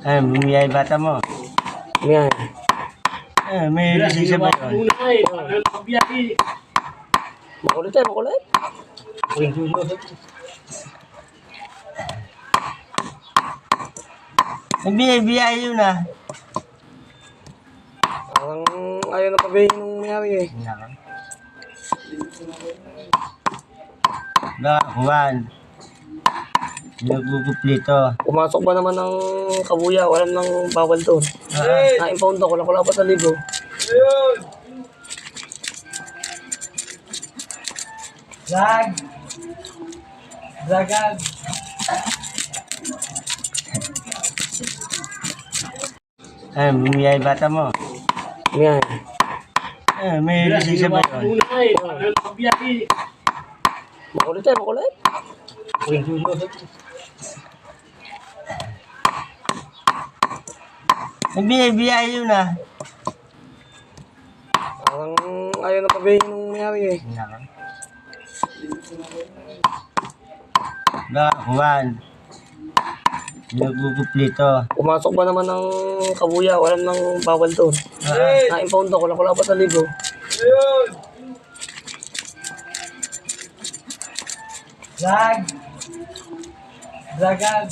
Bumiyay bata mo. Yan. May lisensya ba yun? Makulit tayo, makulit. Biyay yun ah. Parang ayaw na pabihin nung mayari eh. Baka Juan. Nagkukuplito. Pumasok ba naman ng kabuya, walang nang bawal doon. Na-impound ako, wala pa sa libo. Dragag. Bumiyay bata mo. Yan. May lisensya ba yun? Makulit tayo, makulit. Biyay yun ah. Parang ayaw na pabihin nung mayari eh. Baka Juan. Nagkukuplito. Pumasok ba naman ng kabuya, walang nang bawal doon. Na-impound ako, wala pa sa libo. Dragag.